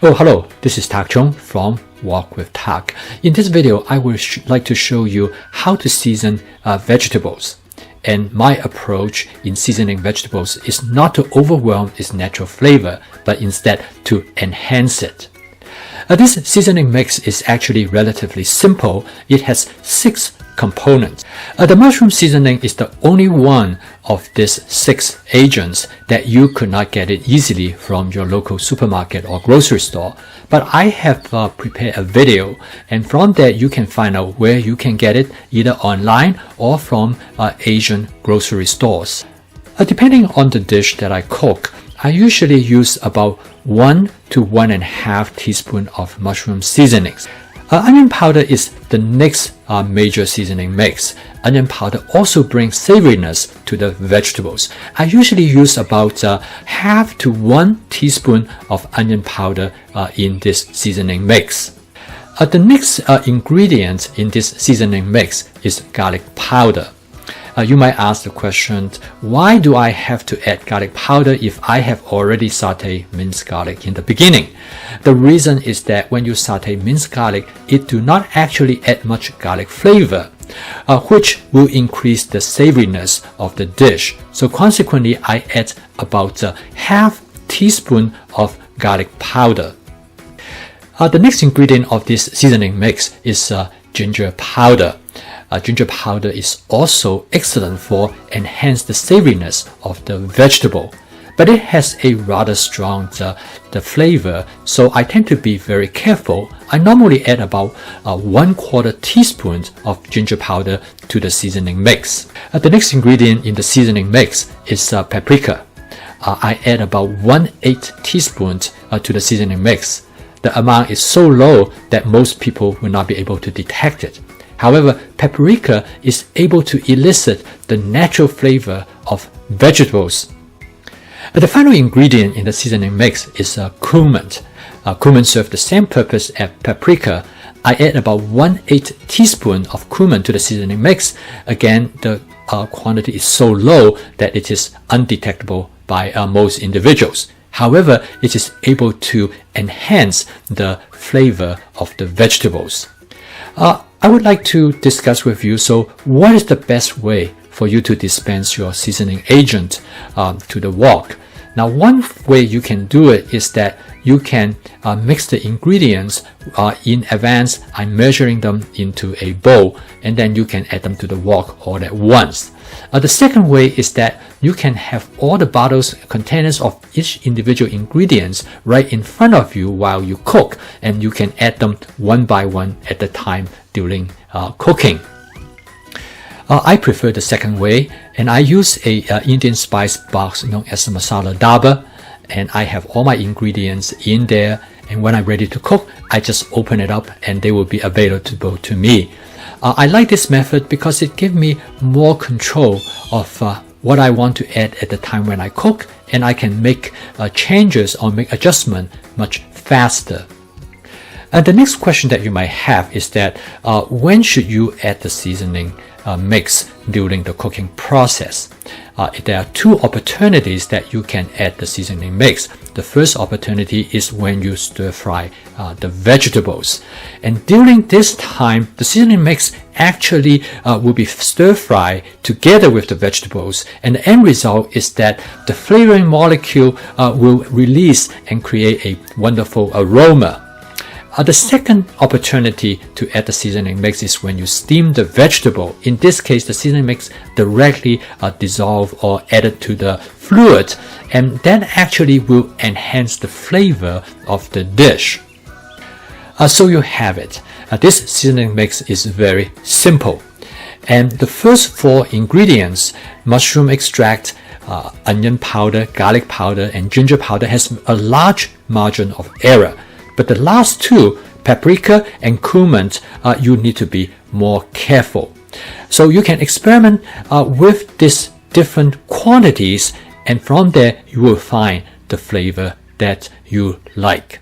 Oh, hello, this is Tak Chung from Wok with Tak. In this video, I would like to show you how to season vegetables. And my approach in seasoning vegetables is not to overwhelm its natural flavor, but instead to enhance it. This seasoning mix is actually relatively simple. It has 6 components. The mushroom seasoning is the only one of these 6 agents that you could not get it easily from your local supermarket or grocery store. But I have prepared a video, and from there you can find out where you can get it either online or from Asian grocery stores. Depending on the dish that I cook, I usually use about 1 to 1.5 teaspoons of mushroom seasonings. Onion powder is the next major seasoning mix. Onion powder also brings savoriness to the vegetables. I usually use about half to 1 teaspoon of onion powder in this seasoning mix. The next ingredient in this seasoning mix is garlic powder. You might ask the question, why do I have to add garlic powder if I have already sauteed minced garlic in the beginning? The reason is that when you saute minced garlic, it do not actually add much garlic flavor, which will increase the savoriness of the dish. So consequently, I add about half teaspoon of garlic powder. The next ingredient of this seasoning mix is ginger powder. Ginger powder is also excellent for enhance the savoriness of the vegetable, but it has a rather strong the flavor, so I tend to be very careful. I normally add about 1/4 teaspoon of ginger powder to the seasoning mix. The next ingredient in the seasoning mix is paprika. I add about 1/8 teaspoon to the seasoning mix. The amount is so low that most people will not be able to detect it. However, paprika is able to elicit the natural flavor of vegetables. The final ingredient in the seasoning mix is cumin. Cumin serves the same purpose as paprika. I add about 1/8 teaspoon of cumin to the seasoning mix. Again, the quantity is so low that it is undetectable by most individuals. However, it is able to enhance the flavor of the vegetables. I would like to discuss with you, so what is the best way for you to dispense your seasoning agent to the wok? Now, one way you can do it is that you can mix the ingredients in advance. I'm measuring them into a bowl, and then you can add them to the wok all at once. The second way is that you can have all the bottles, containers of each individual ingredients right in front of you while you cook, and you can add them one by one at a time during cooking. I prefer the second way, and I use a Indian spice box known as Masala dabba, and I have all my ingredients in there, and when I'm ready to cook, I just open it up and they will be available to me. I like this method because it gives me more control of what I want to add at the time when I cook, and I can make changes or make adjustments much faster. The next question that you might have is that when should you add the seasoning mix during the cooking process? There are 2 opportunities that you can add the seasoning mix. The first opportunity is when you stir fry the vegetables, and during this time the seasoning mix actually will be stir fried together with the vegetables, and the end result is that the flavoring molecule will release and create a wonderful aroma. The second opportunity to add the seasoning mix is when you steam the vegetable. In this case, the seasoning mix directly dissolve or added to the fluid, and that actually will enhance the flavor of the dish. So you have it. This seasoning mix is very simple. And the first 4 ingredients, mushroom extract, onion powder, garlic powder, and ginger powder, has a large margin of error. But the last 2, paprika and cumin, you need to be more careful. So you can experiment with these different quantities, and from there you will find the flavor that you like.